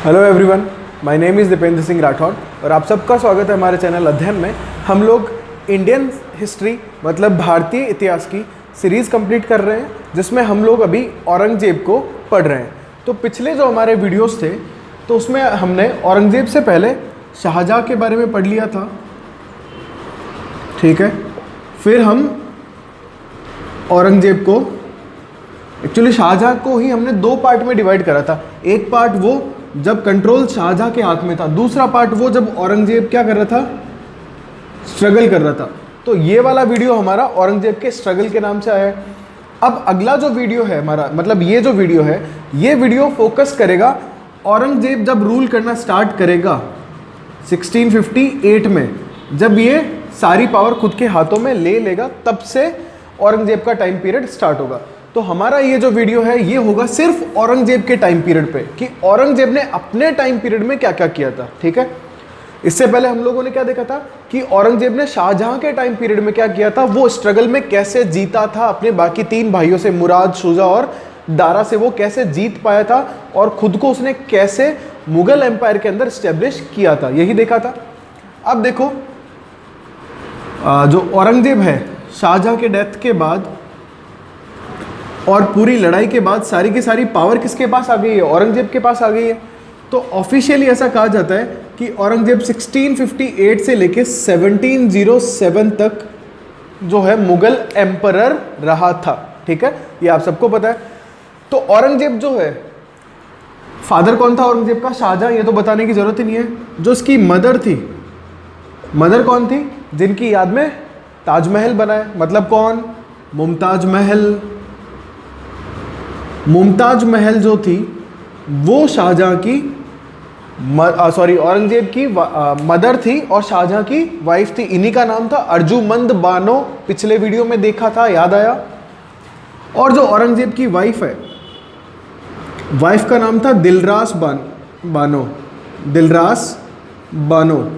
Hello everyone, my name is Dipendra Singh Rathore और आप सबका स्वागत है हमारे चैनल अध्ययन में। हम लोग इंडियन हिस्ट्री मतलब भारतीय इतिहास की सीरीज़ कंप्लीट कर रहे हैं, जिसमें हम लोग अभी औरंगजेब को पढ़ रहे हैं। तो पिछले जो हमारे वीडियोस थे तो उसमें हमने औरंगजेब से पहले शाहजहाँ के बारे में पढ़ लिया था, ठीक है। फिर हम औरंगजेब को, एक्चुअली शाहजहाँ को ही हमने दो पार्ट में डिवाइड करा था। एक पार्ट वो जब कंट्रोल शाहजहाँ के हाथ में था, दूसरा पार्ट वो जब औरंगजेब क्या कर रहा था, स्ट्रगल कर रहा था। तो ये वाला वीडियो हमारा औरंगजेब के स्ट्रगल के नाम से आया है। अब अगला जो वीडियो है हमारा, मतलब ये जो वीडियो है, ये वीडियो फोकस करेगा औरंगजेब जब रूल करना स्टार्ट करेगा 1658 में, जब ये सारी पावर खुद के हाथों में ले लेगा, तब से औरंगजेब का टाइम पीरियड स्टार्ट होगा। तो हमारा ये जो वीडियो है ये होगा सिर्फ औरंगजेब के टाइम पीरियड पे, कि औरंगजेब ने अपने टाइम पीरियड में क्या क्या किया था, ठीक है। इससे पहले हम लोगों ने क्या देखा था कि औरंगजेब ने शाहजहां के टाइम पीरियड में क्या किया था, वो स्ट्रगल में कैसे जीता था अपने बाकी तीन भाइयों से, मुराद, शुजा और दारा से वो कैसे जीत पाया था और खुद को उसने कैसे मुगल एम्पायर के अंदर स्टैब्लिश किया था, यही देखा था। अब देखो, जो औरंगजेब है शाहजहां के डेथ के बाद और पूरी लड़ाई के बाद सारी की सारी पावर किसके पास आ गई है, औरंगजेब के पास आ गई है। तो ऑफिशियली ऐसा कहा जाता है कि औरंगजेब 1658 से लेके 1707 तक जो है मुगल एम्परर रहा था, ठीक है, ये आप सबको पता है। तो औरंगजेब जो है, फादर कौन था औरंगजेब का, शाहजहां, ये तो बताने की जरूरत ही नहीं है। जो उसकी मदर थी, मदर कौन थी, जिनकी याद में ताजमहल बना है, मतलब कौन, मुमताज महल। मुमताज महल जो थी वो शाहजहां की औरंगजेब की मदर थी और शाहजहां की वाइफ थी। इन्हीं का नाम था अर्जुमंद बानो, पिछले वीडियो में देखा था, याद आया। और जो औरंगजेब की वाइफ है, वाइफ का नाम था दिलरास बानो, दिलरास बानो।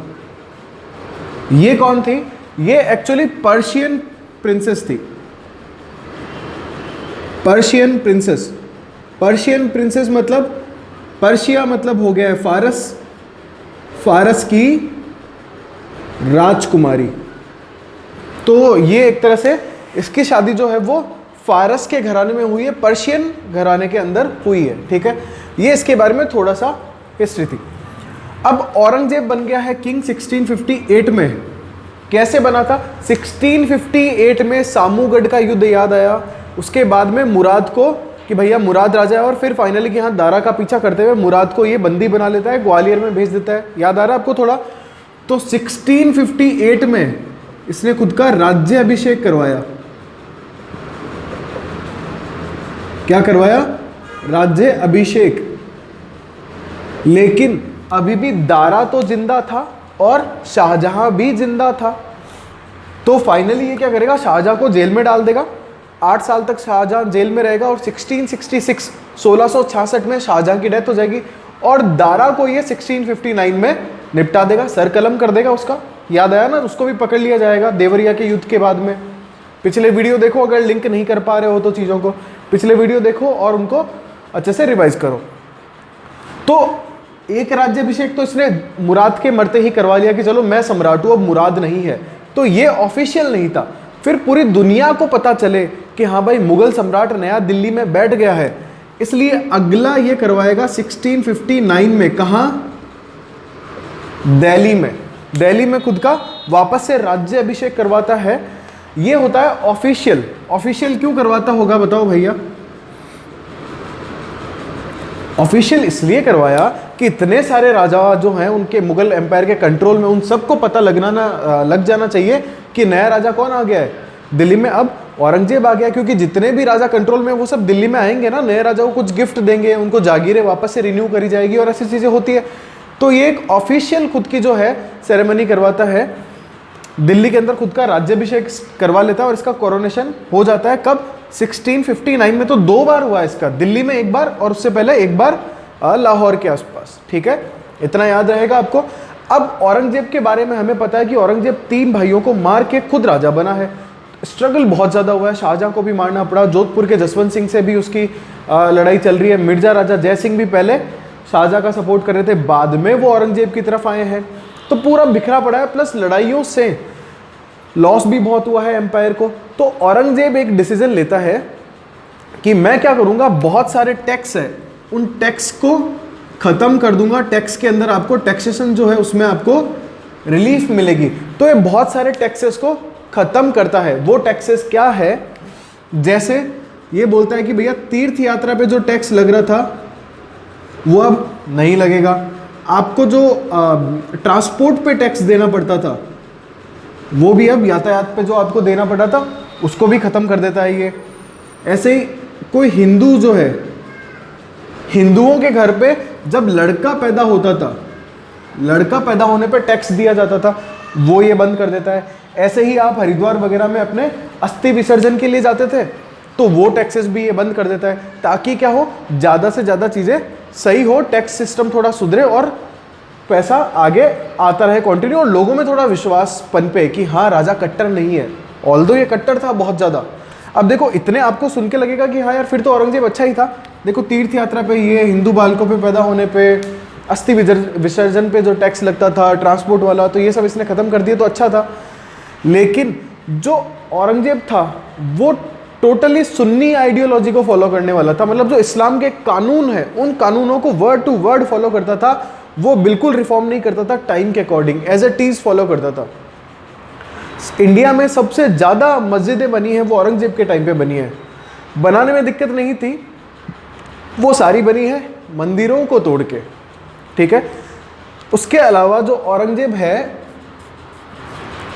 ये कौन थी, ये एक्चुअली पर्शियन प्रिंसेस थी, पर्शियन प्रिंसेस। पर्शियन प्रिंसेस मतलब, पर्शिया मतलब हो गया है फारस, फारस की राजकुमारी। तो ये एक तरह से इसकी शादी जो है वो फारस के घराने में हुई है, पर्शियन घराने के अंदर हुई है, ठीक है। ये इसके बारे में थोड़ा सा हिस्ट्री थी। अब औरंगजेब बन गया है किंग 1658 में। कैसे बना था, 1658 में सामूगढ़ का युद्ध याद आया। उसके बाद में मुराद को, कि भैया मुराद राजा है, और फिर फाइनली कि हाँ दारा का पीछा करते हुए मुराद को ये बंदी बना लेता है, ग्वालियर में भेज देता है, याद आ रहा है आपको थोड़ा। तो 1658 में इसने खुद का राज्य अभिषेक करवाया। क्या करवाया, राज्य अभिषेक। लेकिन अभी भी दारा तो जिंदा था और शाहजहां भी जिंदा था। तो फाइनली ये क्या करेगा, शाहजहां को जेल में डाल देगा। 8 साल तक शाहजहां जेल में रहेगा और 1666 में शाहजहां की डेथ हो जाएगी और दारा को ये 1659 में निपटा देगा, सर कलम कर देगा उसका। याद आया ना, उसको भी पकड़ लिया जाएगा देवरिया के युद्ध के बाद में। पिछले वीडियो देखो, अगर लिंक नहीं कर पा रहे हो तो चीज़ों को, पिछले वीडियो देखो और उनको अच्छे से रिवाइज करो। तो एक राज्याभिषेक तो इसने मुराद के मरते ही करवा लिया कि चलो मैं सम्राट हूँ, अब मुराद नहीं है। तो ये ऑफिशियल नहीं था। फिर पूरी दुनिया को पता चले कि हाँ भाई मुगल सम्राट नया दिल्ली में बैठ गया है, इसलिए अगला ये करवाएगा 1659 में। कहाँ, दिल्ली में। दिल्ली में खुद का वापस से राज्य अभिषेक करवाता है। ये होता है ऑफिशियल। ऑफिशियल क्यों करवाता होगा बताओ भैया। ऑफिशियल इसलिए करवाया कि इतने सारे राजा जो हैं उनके मुगल एम्पायर के कंट्रोल में, उन सबको पता लग जाना चाहिए कि नया राजा कौन आ गया है दिल्ली में। अब औरंगजेब आ गया, क्योंकि जितने भी राजा कंट्रोल में वो सब दिल्ली में आएंगे ना, नए राजा को कुछ गिफ्ट देंगे, उनको जागीरें वापस से रिन्यू करी जाएगी और ऐसी चीज़ें होती है। तो ये एक ऑफिशियल खुद की जो है सेरेमनी करवाता है, दिल्ली के अंदर खुद का राज्याभिषेक करवा लेता है और इसका कोरोनेशन हो जाता है। कब, 1659 में। तो 2 बार हुआ इसका, दिल्ली में 1 बार और उससे पहले 1 बार लाहौर के आसपास, ठीक है, इतना याद रहेगा आपको। अब औरंगजेब के बारे में हमें पता है कि औरंगजेब 3 भाइयों को मार के खुद राजा बना है। स्ट्रगल बहुत ज़्यादा हुआ है, शाहजहां को भी मारना पड़ा, जोधपुर के जसवंत सिंह से भी उसकी लड़ाई चल रही है, मिर्जा राजा जय सिंह भी पहले शाहजहां का सपोर्ट कर रहे थे, बाद में वो औरंगजेब की तरफ आए हैं। तो पूरा बिखरा पड़ा है, प्लस लड़ाइयों से लॉस भी बहुत हुआ है एम्पायर को। तो औरंगजेब एक डिसीजन लेता है कि मैं क्या करूंगा, बहुत सारे टैक्स है, उन टैक्स को खत्म कर दूंगा। टैक्स के अंदर आपको टैक्सेशन जो है उसमें आपको रिलीफ मिलेगी। तो ये बहुत सारे टैक्सेस को खत्म करता है। वो टैक्सेस क्या है, जैसे ये बोलता है कि भैया तीर्थ यात्रा पे जो टैक्स लग रहा था वो अब नहीं लगेगा। आपको जो ट्रांसपोर्ट पे टैक्स देना पड़ता था वो भी अब यातायात पे जो आपको देना पड़ा था उसको भी खत्म कर देता है ये। ऐसे ही कोई हिंदू जो है, हिंदुओं के घर पे जब लड़का पैदा होता था, लड़का पैदा होने पे टैक्स दिया जाता था, वो ये बंद कर देता है। ऐसे ही आप हरिद्वार वगैरह में अपने अस्थि विसर्जन के लिए जाते थे तो वो टैक्सेस भी ये बंद कर देता है, ताकि क्या हो, ज़्यादा से ज़्यादा चीज़ें सही हो, टैक्स सिस्टम थोड़ा सुधरे और पैसा आगे आता रहे कंटिन्यू, और लोगों में थोड़ा विश्वास पनपे कि हाँ राजा कट्टर नहीं है, ऑल्दो ये कट्टर था बहुत ज़्यादा। अब देखो इतने आपको सुन के लगेगा कि हाँ यार फिर तो औरंगजेब अच्छा ही था। देखो तीर्थ यात्रा पे ये, हिंदू बालकों पे पैदा होने पे, अस्थि विसर्जन पे जो टैक्स लगता था, ट्रांसपोर्ट वाला, तो ये सब इसने ख़त्म कर दिया तो अच्छा था। लेकिन जो औरंगजेब था वो टोटली सुन्नी आइडियोलॉजी को फॉलो करने वाला था। मतलब जो इस्लाम के कानून है उन कानूनों को वर्ड टू वर्ड फॉलो करता था। वो बिल्कुल रिफॉर्म नहीं करता था, टाइम के according as it is follow करता था। इंडिया में सबसे ज़्यादा मस्जिदें बनी हैं वो औरंगजेब के टाइम पे बनी है। बनाने में दिक्कत नहीं थी, वो सारी बनी है मंदिरों को तोड़ के, ठीक है। उसके अलावा जो औरंगजेब है,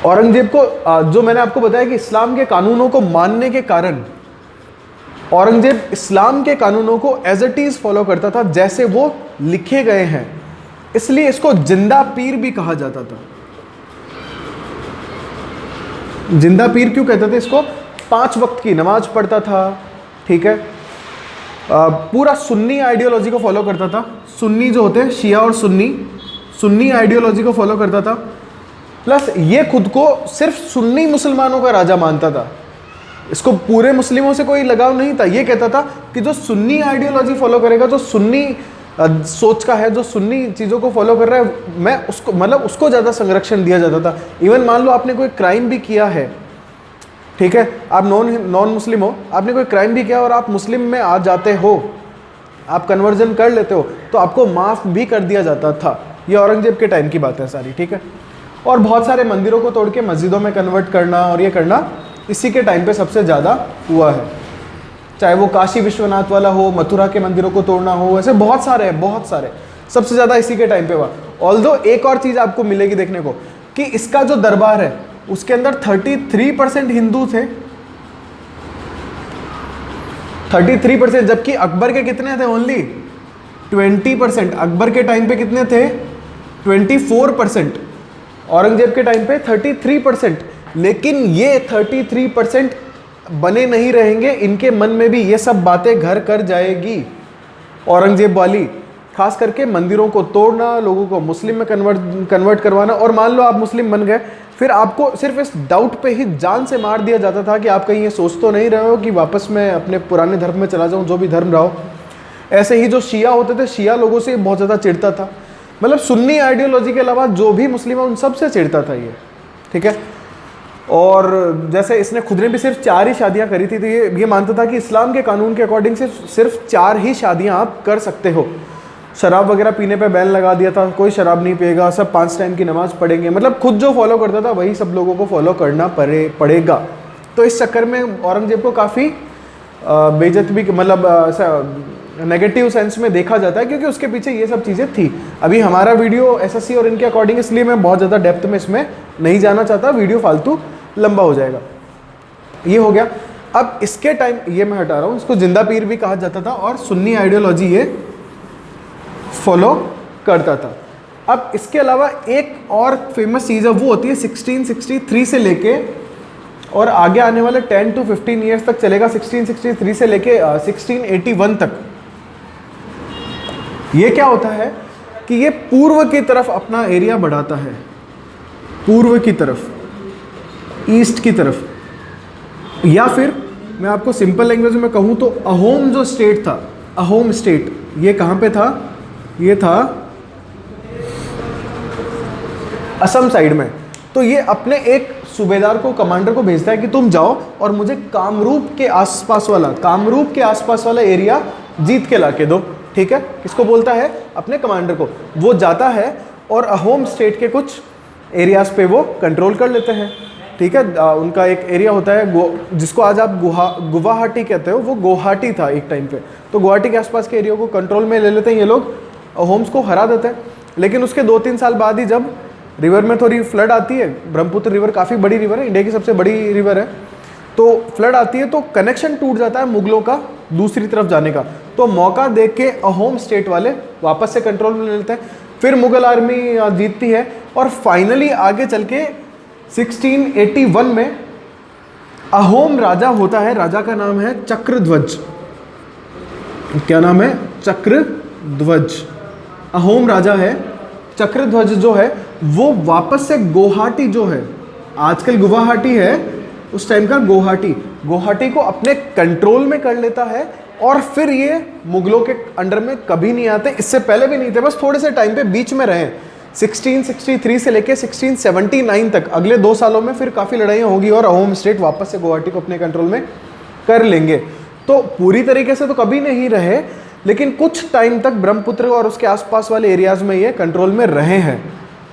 औरंगजेब को जो मैंने आपको बताया कि इस्लाम के कानूनों को मानने के कारण औरंगजेब इस्लाम के कानूनों को एज इट इज फॉलो करता था जैसे वो लिखे गए हैं, इसलिए इसको जिंदा पीर भी कहा जाता था। जिंदा पीर क्यों कहते थे इसको? 5 वक्त की नमाज पढ़ता था, ठीक है। पूरा सुन्नी आइडियोलॉजी को फॉलो करता था। सुन्नी जो होते हैं शिया और सुन्नी आइडियोलॉजी को फॉलो करता था। प्लस ये खुद को सिर्फ सुन्नी मुसलमानों का राजा मानता था, इसको पूरे मुस्लिमों से कोई लगाव नहीं था। ये कहता था कि जो सुन्नी आइडियोलॉजी फॉलो करेगा, जो सुन्नी सोच का है, जो सुन्नी चीज़ों को फॉलो कर रहा है, मैं उसको मतलब उसको ज़्यादा संरक्षण दिया जाता था। इवन मान लो आपने कोई क्राइम भी किया है, ठीक है, आप नॉन मुस्लिम हो, आपने कोई क्राइम भी किया और आप मुस्लिम में आ जाते हो, आप कन्वर्जन कर लेते हो, तो आपको माफ़ भी कर दिया जाता था। ये औरंगजेब के टाइम की बात है सारी, ठीक है। और बहुत सारे मंदिरों को तोड़ के मस्जिदों में कन्वर्ट करना और ये करना इसी के टाइम पे सबसे ज़्यादा हुआ है। चाहे वो काशी विश्वनाथ वाला हो, मथुरा के मंदिरों को तोड़ना हो, ऐसे बहुत सारे सबसे ज़्यादा इसी के टाइम पे हुआ। ऑल्दो एक और चीज़ आपको मिलेगी देखने को कि इसका जो दरबार है उसके अंदर 33% हिंदू थे, 33%, जबकि अकबर के कितने थे? ओनली 20%। अकबर के टाइम पे कितने थे? 24%। औरंगजेब के टाइम पे 33%। लेकिन ये 33% बने नहीं रहेंगे, इनके मन में भी ये सब बातें घर कर जाएगी औरंगजेब वाली, खास करके मंदिरों को तोड़ना, लोगों को मुस्लिम में कन्वर्ट करवाना। और मान लो आप मुस्लिम बन गए, फिर आपको सिर्फ इस डाउट पे ही जान से मार दिया जाता था कि आप कहीं ये सोच तो नहीं रहे हो कि वापस मैं अपने पुराने धर्म में चला जाऊं, जो भी धर्म रहा हो। ऐसे ही जो शिया होते थे, शिया लोगों से बहुत ज़्यादा चिढ़ता था। मतलब सुन्नी आइडियोलॉजी के अलावा जो भी मुस्लिम है उन सबसे चिढ़ता था ये, ठीक है। और जैसे इसने खुद ने भी सिर्फ 4 ही शादियां करी थी, तो ये मानता था कि इस्लाम के कानून के अकॉर्डिंग सिर्फ 4 ही शादियां आप कर सकते हो। शराब वगैरह पीने पे बैन लगा दिया था, कोई शराब नहीं पिएगा, सब 5 टाइम की नमाज पढ़ेंगे। मतलब खुद जो फॉलो करता था वही सब लोगों को फॉलो करना पड़ेगा। तो इस चक्कर में औरंगजेब को काफ़ी बेइज्जत भी, मतलब नेगेटिव सेंस में देखा जाता है, क्योंकि उसके पीछे ये सब चीज़ें थी। अभी हमारा वीडियो एसएससी और इनके अकॉर्डिंग, इसलिए मैं बहुत ज़्यादा डेप्थ में इसमें नहीं जाना चाहता, वीडियो फालतू लंबा हो जाएगा। ये हो गया। अब इसके टाइम, ये मैं हटा रहा हूँ, इसको जिंदा पीर भी कहा जाता था और सुन्नी आइडियोलॉजी ये फॉलो करता था। अब इसके अलावा एक और फेमस चीज़ है, वो होती है 1663 से लेके और आगे आने वाले 10 to 15 ईयर्स तक चलेगा। 1663 से लेके 1681 तक ये क्या होता है कि ये पूर्व की तरफ अपना एरिया बढ़ाता है, पूर्व की तरफ, ईस्ट की तरफ। या फिर मैं आपको सिंपल लैंग्वेज में कहूँ तो अहोम जो स्टेट था, अहोम स्टेट, ये कहाँ पे था? ये था असम साइड में। तो ये अपने एक सूबेदार को, कमांडर को भेजता है कि तुम जाओ और मुझे कामरूप के आसपास वाला एरिया जीत के लाके दो। ठीक है, किसको बोलता है? अपने कमांडर को। वो जाता है और अहोम स्टेट के कुछ एरियाज पे वो कंट्रोल कर लेते हैं। ठीक है, उनका एक एरिया होता है जिसको आज आप गुवाहाटी कहते हो, वो गुवाहाटी था एक टाइम पे। तो गुवाहाटी के आसपास के एरिया को कंट्रोल में ले लेते हैं ये लोग, अहोम्स को हरा देते हैं। लेकिन उसके 2-3 साल बाद ही जब रिवर में थोड़ी फ्लड आती है, ब्रह्मपुत्र रिवर काफ़ी बड़ी रिवर है, इंडिया की सबसे बड़ी रिवर है, तो फ्लड आती है तो कनेक्शन टूट जाता है मुगलों का दूसरी तरफ जाने का। तो मौका देख के अहोम स्टेट वाले वापस से कंट्रोल में ले लेते हैं। फिर मुगल आर्मी जीतती है और फाइनली आगे चल के 1681 में अहोम राजा होता है। राजा का नाम है चक्रध्वज। क्या नाम है? चक्रध्वज। अहोम राजा है। चक्रध्वज जो है वो वापस से गुवाहाटी, जो है आजकल गुवाहाटी है, उस टाइम का गुवाहाटी को अपने कंट्रोल में कर लेता है। और फिर ये मुगलों के अंडर में कभी नहीं आते, इससे पहले भी नहीं थे, बस थोड़े से टाइम पे बीच में रहे। 1663 से लेके 1679 तक, अगले 2 सालों में फिर काफ़ी लड़ाइयाँ होगी और अहोम स्टेट वापस से गुवाहाटी को अपने कंट्रोल में कर लेंगे। तो पूरी तरीके से तो कभी नहीं रहे, लेकिन कुछ टाइम तक ब्रह्मपुत्र और उसके आसपास वाले एरियाज में ये कंट्रोल में रहे हैं।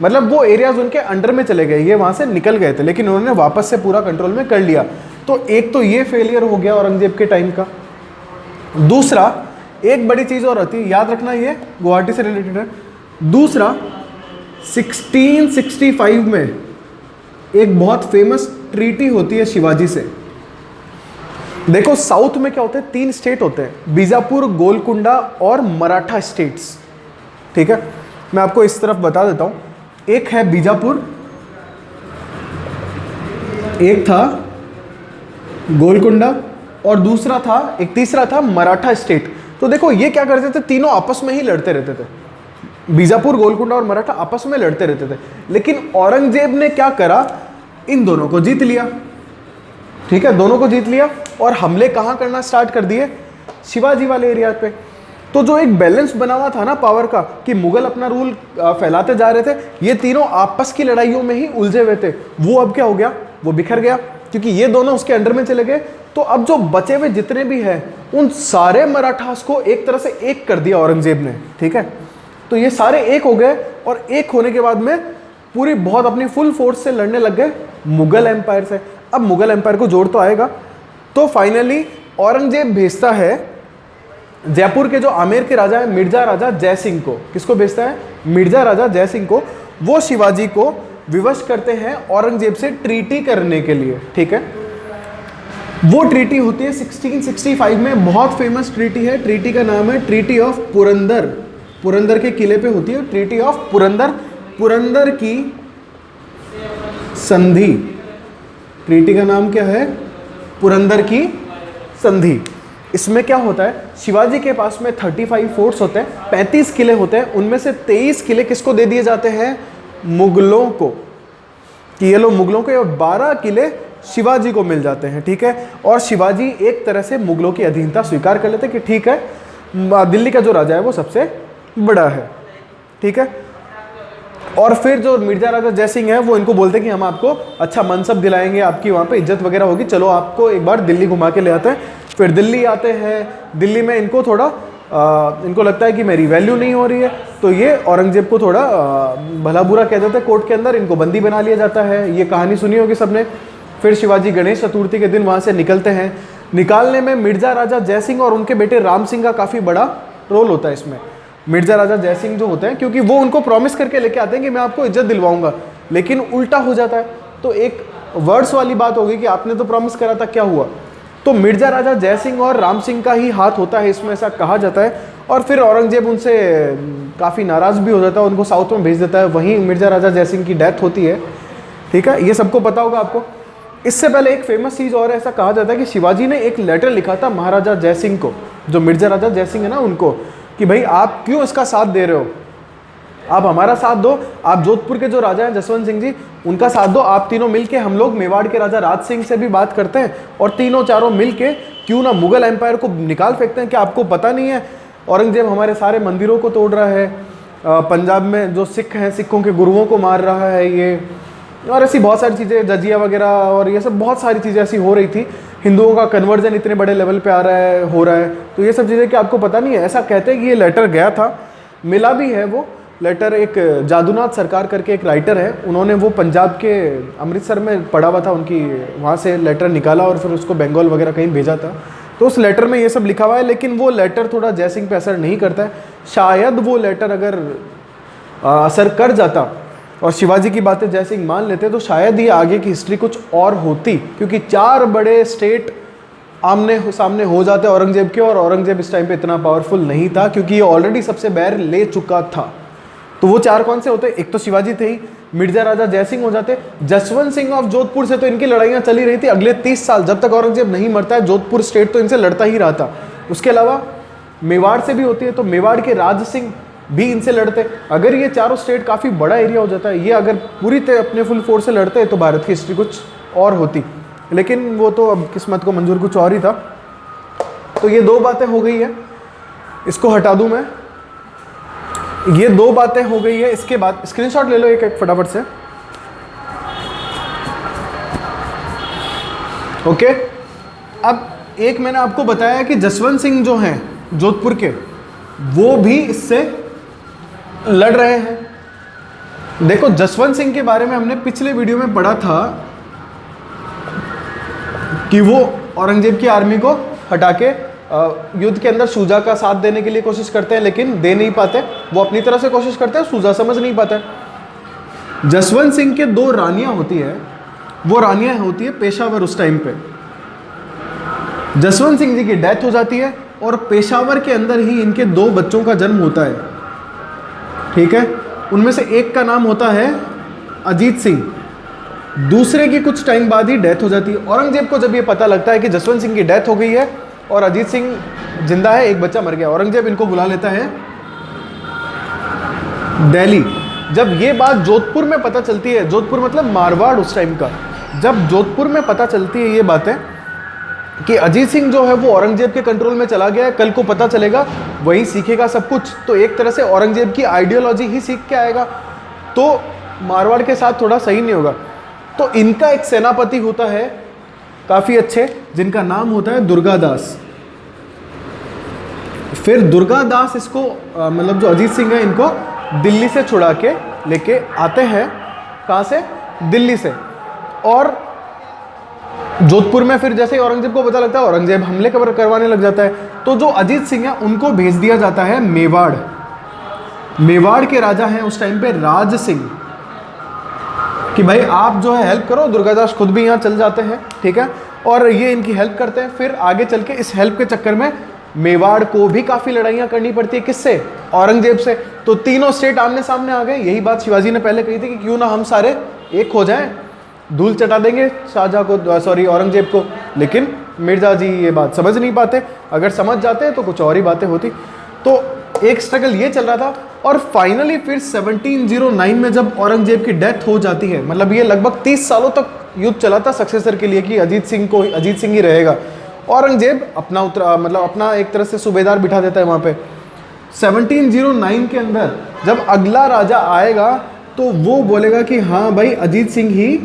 मतलब वो एरियाज उनके अंडर में चले गए, ये वहाँ से निकल गए थे, लेकिन उन्होंने वापस से पूरा कंट्रोल में कर लिया। तो एक तो ये फेलियर हो गया औरंगजेब के टाइम का। दूसरा, एक बड़ी चीज़ और आती है, याद रखना, ये गुवाहाटी से रिलेटेड है। दूसरा, 1665 में एक बहुत फेमस ट्रीटी होती है शिवाजी से। देखो साउथ में क्या होते हैं, 3 स्टेट होते हैं, बीजापुर, गोलकुंडा और मराठा स्टेट्स। ठीक है, मैं आपको इस तरफ बता देता हूँ। एक है बीजापुर, एक था गोलकुंडा और दूसरा था, एक तीसरा था मराठा स्टेट। तो देखो ये क्या करते थे, तीनों आपस में ही लड़ते रहते थे। बीजापुर, गोलकुंडा और मराठा आपस में लड़ते रहते थे। लेकिन औरंगजेब ने क्या करा, इन दोनों को जीत लिया। ठीक है, दोनों को जीत लिया और हमले कहाँ करना स्टार्ट कर दिए, शिवाजी वाले एरिया पे। तो जो एक बैलेंस बना हुआ था ना पावर का, कि मुगल अपना रूल फैलाते जा रहे थे, ये तीनों आपस की लड़ाइयों में ही उलझे हुए थे, वो अब क्या हो गया, वो बिखर गया, क्योंकि ये दोनों उसके अंडर में चले गए। तो अब जो बचे हुए जितने भी हैं, उन सारे मराठास को एक तरह से एक कर दिया औरंगजेब ने। ठीक है, तो ये सारे एक हो गए और एक होने के बाद में पूरी बहुत अपनी फुल फोर्स से लड़ने लग गए मुगल एम्पायर से। अब मुगल एम्पायर को जोड़ तो आएगा, तो फाइनली औरंगजेब भेजता है जयपुर के जो आमेर के राजा है मिर्जा राजा जय सिंह को। किसको भेजता है? मिर्जा राजा जय सिंह को। वो शिवाजी को विवश करते हैं औरंगजेब से ट्रीटी करने के लिए। ठीक है, वो ट्रीटी होती है 1665 में, बहुत फेमस ट्रीटी है। ट्रीटी का नाम है ट्रीटी ऑफ पुरंदर। पुरंदर के किले पे होती है ट्रीटी ऑफ पुरंदर। पुरंदर की संधि, ट्रीटी का नाम क्या है? पुरंदर की संधि। इसमें क्या होता है, शिवाजी के पास में 35 फोर्ट्स होते हैं, 35 किले होते हैं, उनमें से 23 किले किसको दे दिए जाते हैं? मुगलों को, कि ये लो मुगलों के, और 12 किले शिवाजी को मिल जाते हैं। ठीक है, और शिवाजी एक तरह से मुगलों की अधीनता स्वीकार कर लेते हैं कि ठीक है, दिल्ली का जो राजा है वो सबसे बड़ा है। ठीक है, और फिर जो मिर्जा राजा जय सिंह है वो इनको बोलते हैं कि हम आपको अच्छा मनसब दिलाएंगे, आपकी वहाँ पे इज्जत वगैरह होगी, चलो आपको एक बार दिल्ली घुमा के ले आते हैं। फिर दिल्ली आते हैं। दिल्ली में इनको थोड़ा इनको लगता है कि मेरी वैल्यू नहीं हो रही है, तो ये औरंगजेब को थोड़ा भला बुरा कह देते हैं कोर्ट के अंदर, इनको बंदी बना लिया जाता है। ये कहानी सुनी होगी सबने। फिर शिवाजी गणेश चतुर्थी के दिन वहाँ से निकलते हैं। निकालने में मिर्जा राजा जय सिंह और उनके बेटे राम सिंह का काफ़ी बड़ा रोल होता है इसमें। मिर्जा राजा जय सिंह जो होते हैं, क्योंकि वो उनको प्रॉमिस करके लेके आते हैं कि मैं आपको इज्जत दिलवाऊंगा, लेकिन उल्टा हो जाता है। तो एक वर्ड्स वाली बात होगी कि आपने तो प्रॉमिस करा था, क्या हुआ? तो मिर्जा राजा जय सिंह और राम सिंह का ही हाथ होता है इसमें, ऐसा कहा जाता है। और फिर औरंगजेब उनसे काफ़ी नाराज़ भी हो जाता है, उनको साउथ में भेज देता है। वहीं मिर्जा राजा जय सिंह की डेथ होती है। ठीक है, ये सबको पता होगा आपको। इससे पहले एक फेमस चीज़ और, ऐसा कहा जाता है कि शिवाजी ने एक लेटर लिखा था महाराजा जय सिंह को, जो मिर्जा राजा जय सिंह है ना उनको, कि भाई आप क्यों इसका साथ दे रहे हो, आप हमारा साथ दो। आप जोधपुर के जो राजा हैं जसवंत सिंह जी, उनका साथ दो। आप तीनों मिलके, हम लोग मेवाड़ के राजा राज सिंह से भी बात करते हैं और तीनों चारों मिलके क्यों ना मुगल एम्पायर को निकाल फेंकते हैं। क्या आपको पता नहीं है औरंगजेब हमारे सारे मंदिरों को तोड़ रहा है, पंजाब में जो सिख हैं सिखों के गुरुओं को मार रहा है ये, और ऐसी बहुत सारी चीज़ें, जजिया वगैरह और ये सब बहुत सारी चीज़ें ऐसी हो रही थी। हिंदुओं का कन्वर्जन इतने बड़े लेवल पे आ रहा है, हो रहा है, तो ये सब चीज़ें कि आपको पता नहीं है। ऐसा कहते हैं कि ये लेटर गया था, मिला भी है वो लेटर, एक जादूनाथ सरकार करके एक राइटर है, उन्होंने वो पंजाब के अमृतसर में पढ़ा हुआ था उनकी, वहाँ से लेटर निकाला और फिर उसको बंगाल वगैरह कहीं भेजा था, तो उस लेटर में ये सब लिखा हुआ है। लेकिन वो लेटर थोड़ा जयसिंह पे असर नहीं करता है। शायद वो लेटर अगर असर कर जाता और शिवाजी की बातें जयसिंह मान लेते तो शायद ही आगे की हिस्ट्री कुछ और होती, क्योंकि 4 बड़े स्टेट आमने सामने हो जाते औरंगजेब के, और औरंगजेब इस टाइम पे इतना पावरफुल नहीं था क्योंकि ये ऑलरेडी सबसे बैर ले चुका था। तो वो 4 कौन से होते? एक तो शिवाजी थे ही, मिर्जा राजा जयसिंह हो जाते, जसवंत सिंह ऑफ जोधपुर से तो इनकी लड़ाइयाँ चली रही थी अगले 30 साल, जब तक औरंगजेब नहीं मरता है जोधपुर स्टेट तो इनसे लड़ता ही रहा था। उसके अलावा मेवाड़ से भी होती है, तो मेवाड़ के राज सिंह भी इनसे लड़ते। अगर ये चारों स्टेट काफ़ी बड़ा एरिया हो जाता है, ये अगर पूरी तरह अपने फुल फोर्स से लड़ते तो भारत की हिस्ट्री कुछ और होती, लेकिन वो तो अब किस्मत को मंजूर कुछ और ही था। तो ये 2 बातें हो गई है, इसको हटा दूं मैं, ये 2 बातें हो गई है। इसके बाद स्क्रीनशॉट ले लो एक फटाफट से, ओके। अब एक मैंने आपको बताया कि जसवंत सिंह जो हैं जोधपुर के, वो भी इससे लड़ रहे हैं। देखो जसवंत सिंह के बारे में हमने पिछले वीडियो में पढ़ा था कि वो औरंगजेब की आर्मी को हटा के युद्ध के अंदर शुजा का साथ देने के लिए कोशिश करते हैं, लेकिन दे नहीं पाते। वो अपनी तरफ से कोशिश करते हैं, शुजा समझ नहीं पाता है। जसवंत सिंह के 2 रानियां होती है, वो रानियां होती है पेशावर। उस टाइम पे जसवंत सिंह जी की डेथ हो जाती है और पेशावर के अंदर ही इनके 2 बच्चों का जन्म होता है, ठीक है। उनमें से एक का नाम होता है अजीत सिंह, दूसरे की कुछ टाइम बाद ही डेथ हो जाती है। औरंगजेब को जब ये पता लगता है कि जसवंत सिंह की डेथ हो गई है और अजीत सिंह जिंदा है, एक बच्चा मर गया, औरंगजेब इनको बुला लेता है दिल्ली। जब ये बात जोधपुर में पता चलती है, जोधपुर मतलब मारवाड़ उस टाइम का, जब जोधपुर में पता चलती है ये बातें कि अजीत सिंह जो है वो औरंगजेब के कंट्रोल में चला गया है, कल को पता चलेगा वही सीखेगा सब कुछ, तो एक तरह से औरंगजेब की आइडियोलॉजी ही सीख के आएगा, तो मारवाड़ के साथ थोड़ा सही नहीं होगा। तो इनका एक सेनापति होता है काफ़ी अच्छे, जिनका नाम होता है दुर्गादास। फिर दुर्गादास इसको मतलब जो अजीत सिंह है इनको दिल्ली से छुड़ा के लेके आते हैं। कहाँ से? दिल्ली से। और जोधपुर में फिर जैसे ही औरंगजेब को पता लगता है, औरंगजेब हमले करवाने लग जाता है, तो जो अजीत सिंह है उनको भेज दिया जाता है मेवाड़। मेवाड़ के राजा हैं उस टाइम पे राज सिंह, कि भाई आप जो है हेल्प करो। दुर्गादास खुद भी यहाँ चल जाते हैं, ठीक है, और ये इनकी हेल्प करते हैं। फिर आगे चल के इस हेल्प के चक्कर में मेवाड़ को भी काफ़ी लड़ाइयाँ करनी पड़ती है, किससे? औरंगजेब से। तो तीनों स्टेट आमने सामने आ गए। यही बात शिवाजी ने पहले कही थी कि क्यों ना हम सारे एक हो जाएं, धूल चटा देंगे शाहजहाँ को, सॉरी औरंगजेब को। लेकिन मिर्जा जी ये बात समझ नहीं पाते, अगर समझ जाते तो कुछ और ही बातें होती। तो एक स्ट्रगल ये चल रहा था, और फाइनली फिर 1709 में जब औरंगजेब की डेथ हो जाती है, मतलब ये लगभग 30 सालों तक युद्ध चला था सक्सेसर के लिए कि अजीत सिंह ही रहेगा। औरंगजेब अपना एक तरह से सूबेदार बिठा देता है वहाँ पे। 1709 के अंदर जब अगला राजा आएगा तो वो बोलेगा कि हाँ भाई अजीत सिंह ही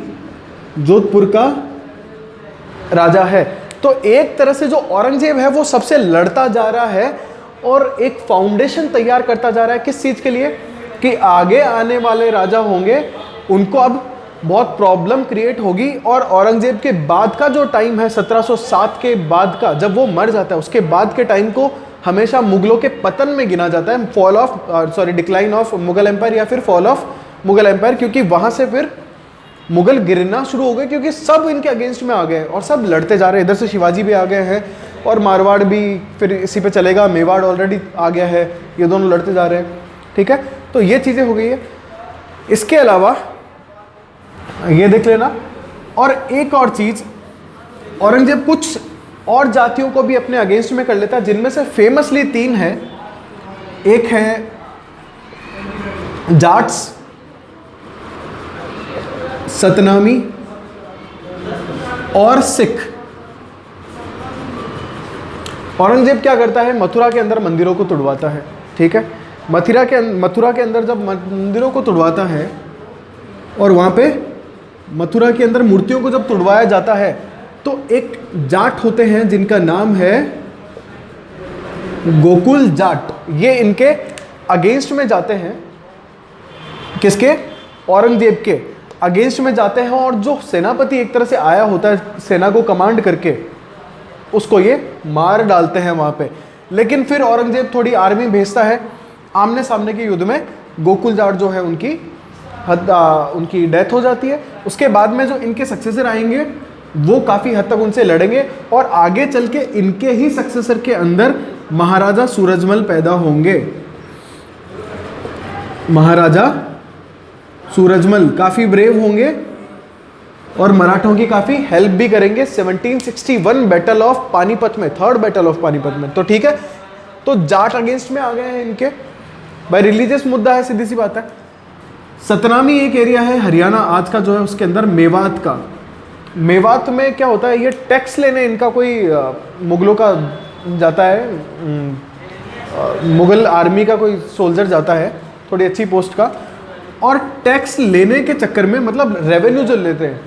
जोधपुर का राजा है। तो एक तरह से जो औरंगजेब है वो सबसे लड़ता जा रहा है और एक फाउंडेशन तैयार करता जा रहा है। किस चीज़ के लिए? कि आगे आने वाले राजा होंगे उनको अब बहुत प्रॉब्लम क्रिएट होगी, और औरंगजेब के बाद का जो टाइम है 1707 के बाद का, जब वो मर जाता है उसके बाद के टाइम को हमेशा मुगलों के पतन में गिना जाता है, डिक्लाइन ऑफ मुगल एम्पायर या फिर फॉल ऑफ मुगल एम्पायर, क्योंकि वहाँ से फिर मुगल गिरना शुरू हो गए, क्योंकि सब इनके अगेंस्ट में आ गए और सब लड़ते जा रहे हैं। इधर से शिवाजी भी आ गए हैं और मारवाड़ भी फिर इसी पे चलेगा, मेवाड़ ऑलरेडी आ गया है, ये दोनों लड़ते जा रहे हैं, ठीक है। तो ये चीज़ें हो गई है। इसके अलावा ये देख लेना, और एक और चीज़, औरंगजेब कुछ और जातियों को भी अपने अगेंस्ट में कर लेता है, जिनमें से फेमसली 3 है। एक है जाट्स, सतनामी और सिख। औरंगजेब क्या करता है, मथुरा के अंदर मंदिरों को तुड़वाता है, ठीक है। मथुरा के अंदर जब मंदिरों को तुड़वाता है और वहाँ पे मथुरा के अंदर मूर्तियों को जब तुड़वाया जाता है, तो एक जाट होते हैं जिनका नाम है गोकुल जाट, ये इनके अगेंस्ट में जाते हैं। किसके? औरंगजेब के अगेंस्ट में जाते हैं, और जो सेनापति एक तरह से आया होता है सेना को कमांड करके, उसको ये मार डालते हैं वहाँ पे। लेकिन फिर औरंगजेब थोड़ी आर्मी भेजता है, आमने सामने के युद्ध में गोकुल जाट जो है उनकी डेथ हो जाती है। उसके बाद में जो इनके सक्सेसर आएंगे वो काफ़ी हद तक उनसे लड़ेंगे, और आगे चल के इनके ही सक्सेसर के अंदर महाराजा सूरजमल पैदा होंगे। महाराजा सूरजमल काफ़ी ब्रेव होंगे और मराठों की काफ़ी हेल्प भी करेंगे 1761 बैटल ऑफ पानीपत में, थर्ड बैटल ऑफ पानीपत में। तो ठीक है, तो जाट अगेंस्ट में आ गए हैं इनके, भाई रिलीजियस मुद्दा है, सीधी सी बात है। सतनामी एक एरिया है हरियाणा आज का जो है, उसके अंदर मेवात का। मेवात में क्या होता है, ये टैक्स लेने इनका कोई मुगलों का जाता है, मुगल आर्मी का कोई सोल्जर जाता है थोड़ी अच्छी पोस्ट का, और टैक्स लेने के चक्कर में, मतलब रेवेन्यू जो लेते हैं,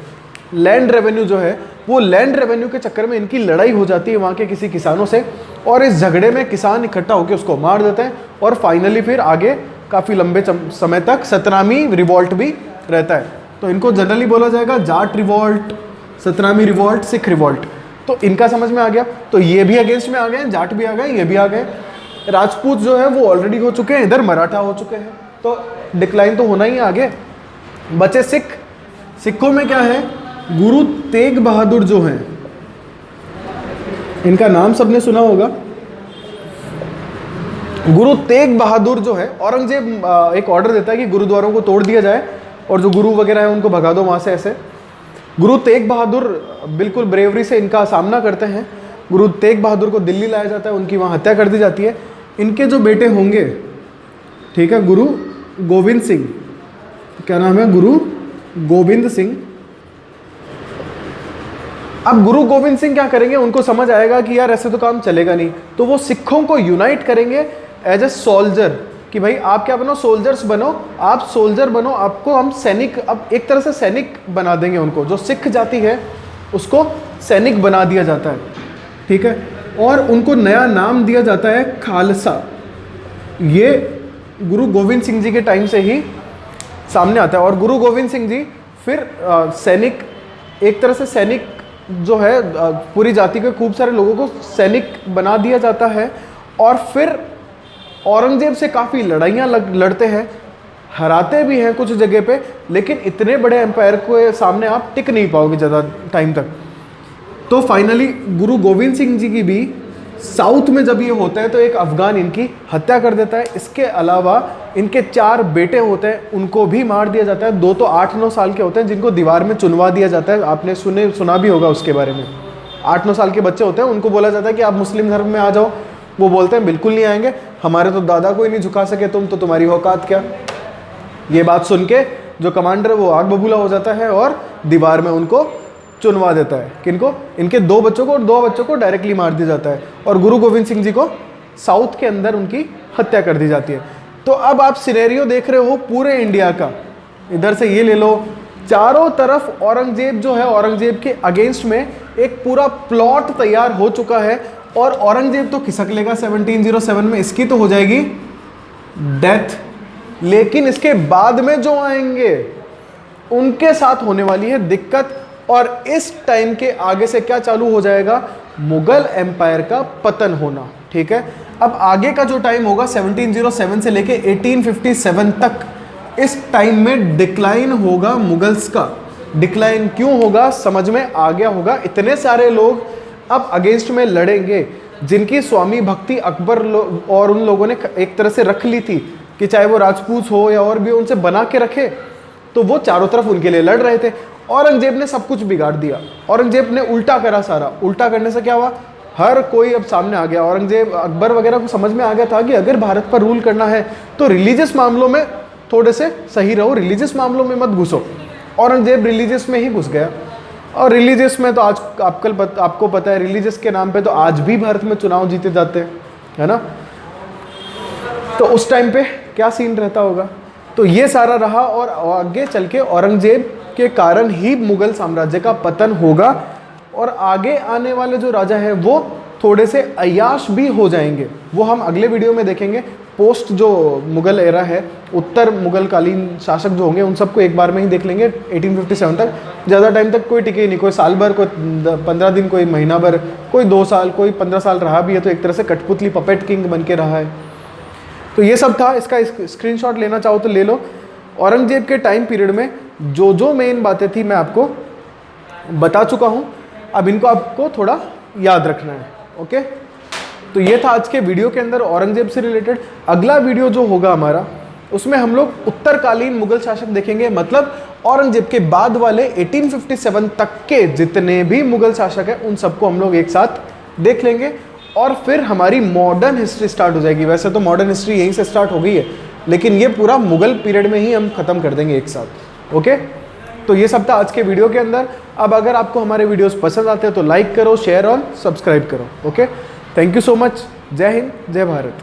लैंड रेवेन्यू जो है, वो लैंड रेवेन्यू के चक्कर में इनकी लड़ाई हो जाती है वहाँ के किसी किसानों से, और इस झगड़े में किसान इकट्ठा होकर उसको मार देते हैं, और फाइनली फिर आगे काफ़ी लंबे समय तक सतनामी रिवॉल्ट भी रहता है। तो इनको जनरली बोला जाएगा Jat revolt, Satnami revolt, Sikh revolt. तो इनका समझ में आ गया, तो ये भी अगेंस्ट में आ गए, जाट भी आ गए, ये भी आ गए। राजपूत जो है वो ऑलरेडी हो चुके हैं, इधर मराठा हो चुके हैं, तो डिक्लाइन तो होना ही आगे। बचे सिख। सिखों में क्या है, गुरु तेग बहादुर जो हैं, इनका नाम सबने सुना होगा। गुरु तेग बहादुर जो है, औरंगजेब एक ऑर्डर देता है कि गुरुद्वारों को तोड़ दिया जाए और जो गुरु वगैरह है उनको भगा दो वहाँ से ऐसे। गुरु तेग बहादुर बिल्कुल ब्रेवरी से इनका सामना करते हैं। गुरु तेग बहादुर को दिल्ली लाया जाता है, उनकी वहाँ हत्या कर दी जाती है। इनके जो बेटे होंगे, ठीक है, गुरु गोविंद सिंह, क्या नाम है, गुरु गोविंद सिंह। अब गुरु गोविंद सिंह क्या करेंगे, उनको समझ आएगा कि यार ऐसे तो काम चलेगा नहीं, तो वो सिखों को यूनाइट करेंगे एज ए सोल्जर, कि भाई आप क्या बनो, सोल्जर्स बनो, आप सोल्जर बनो, आपको हम सैनिक, अब एक तरह से सैनिक बना देंगे उनको। जो सिख जाति है उसको सैनिक बना दिया जाता है, ठीक है, और उनको नया नाम दिया जाता है खालसा। ये गुरु गोविंद सिंह जी के टाइम से ही सामने आता है। और गुरु गोविंद सिंह जी फिर सैनिक, एक तरह से सैनिक जो है, पूरी जाति के खूब सारे लोगों को सैनिक बना दिया जाता है। और फिर औरंगजेब से काफ़ी लड़ाइयाँ लड़ते हैं, हराते भी हैं कुछ जगह पे, लेकिन इतने बड़े एम्पायर के सामने आप टिक नहीं पाओगे ज़्यादा टाइम तक। तो फाइनली गुरु गोविंद सिंह जी की भी साउथ में जब ये होता है तो एक अफगान इनकी हत्या कर देता है। इसके अलावा इनके 4 बेटे होते हैं, उनको भी मार दिया जाता है। 2 तो 8-9 साल के होते हैं जिनको दीवार में चुनवा दिया जाता है, आपने सुना भी होगा उसके बारे में। 8-9 साल के बच्चे होते हैं, उनको बोला जाता है कि आप मुस्लिम धर्म में आ जाओ। वो बोलते हैं बिल्कुल नहीं आएंगे, हमारे तो दादा को ही नहीं झुका सके तुम, तो तुम्हारी औकात क्या। ये बात सुन के जो कमांडर वो आग बबूला हो जाता है और दीवार में उनको चुनवा देता है। किनको? इनके 2 बच्चों को, और 2 बच्चों को डायरेक्टली मार दिया जाता है, और गुरु गोविंद सिंह जी को साउथ के अंदर उनकी हत्या कर दी जाती है। तो अब आप सिनेरियो देख रहे हो पूरे इंडिया का, इधर से ये ले लो, चारों तरफ औरंगजेब जो है, औरंगजेब के अगेंस्ट में एक पूरा प्लॉट तैयार हो चुका है, और औरंगजेब तो खिसक लेगा 1707 में, इसकी तो हो जाएगी डेथ। लेकिन इसके बाद में जो आएंगे उनके साथ होने वाली है दिक्कत, और इस टाइम के आगे से क्या चालू हो जाएगा, मुगल एम्पायर का पतन होना। ठीक है, अब आगे का जो टाइम होगा 1707 से लेके 1857 तक, इस टाइम में डिक्लाइन होगा मुगल्स का। डिक्लाइन क्यों होगा समझ में आ गया होगा। इतने सारे लोग अब अगेंस्ट में लड़ेंगे जिनकी स्वामी भक्ति अकबर और उन लोगों ने एक तरह से रख ली थी, कि चाहे वो राजपूत हो या और भी उनसे बना के रखे, तो वो चारों तरफ उनके लिए लड़ रहे थे। औरंगजेब ने सब कुछ बिगाड़ दिया, औरंगजेब ने उल्टा करा सारा। उल्टा करने से क्या हुआ, हर कोई अब सामने आ गया। औरंगजेब, अकबर वगैरह को समझ में आ गया था कि अगर भारत पर रूल करना है तो रिलीजियस मामलों में थोड़े से सही रहो, रिलीजियस मामलों में मत घुसो। औरंगजेब रिलीजियस में ही घुस गया। और रिलीजियस में तो आज आपको पता है, रिलीजियस के नाम पे तो आज भी भारत में चुनाव जीते जाते हैं, है ना। तो उस टाइम पे क्या सीन रहता होगा। तो ये सारा रहा, और आगे चल के औरंगजेब के कारण ही मुगल साम्राज्य का पतन होगा, और आगे आने वाले जो राजा हैं वो थोड़े से अय्याश भी हो जाएंगे। वो हम अगले वीडियो में देखेंगे। पोस्ट जो मुगल एरा है, उत्तर मुगल कालीन शासक जो होंगे उन सबको एक बार में ही देख लेंगे 1857 तक। ज़्यादा टाइम तक कोई टिके नहीं, कोई साल भर, कोई 15 दिन, कोई महीना भर, कोई 2 साल, कोई 15 साल रहा भी है, तो एक तरह से कठपुतली पपेट किंग बन के रहा है। तो ये सब था। इसका स्क्रीनशॉट लेना चाहो तो ले लो। औरंगजेब के टाइम पीरियड में जो जो मेन बातें थी मैं आपको बता चुका हूँ, अब इनको आपको थोड़ा याद रखना है। ओके, तो ये था आज के वीडियो के अंदर औरंगजेब से रिलेटेड। अगला वीडियो जो होगा हमारा, उसमें हम लोग उत्तरकालीन मुगल शासक देखेंगे, मतलब औरंगजेब के बाद वाले 1857 तक के जितने भी मुगल शासक हैं उन सबको हम लोग एक साथ देख लेंगे, और फिर हमारी मॉडर्न हिस्ट्री स्टार्ट हो जाएगी। वैसे तो मॉडर्न हिस्ट्री यहीं से स्टार्ट हो गई है, लेकिन ये पूरा मुगल पीरियड में ही हम खत्म कर देंगे एक साथ। ओके, तो ये सब था आज के वीडियो के अंदर। अब अगर आपको हमारे वीडियोस पसंद आते हैं तो लाइक करो, शेयर और सब्सक्राइब करो। Okay, thank you so much. जय हिंद, जय भारत।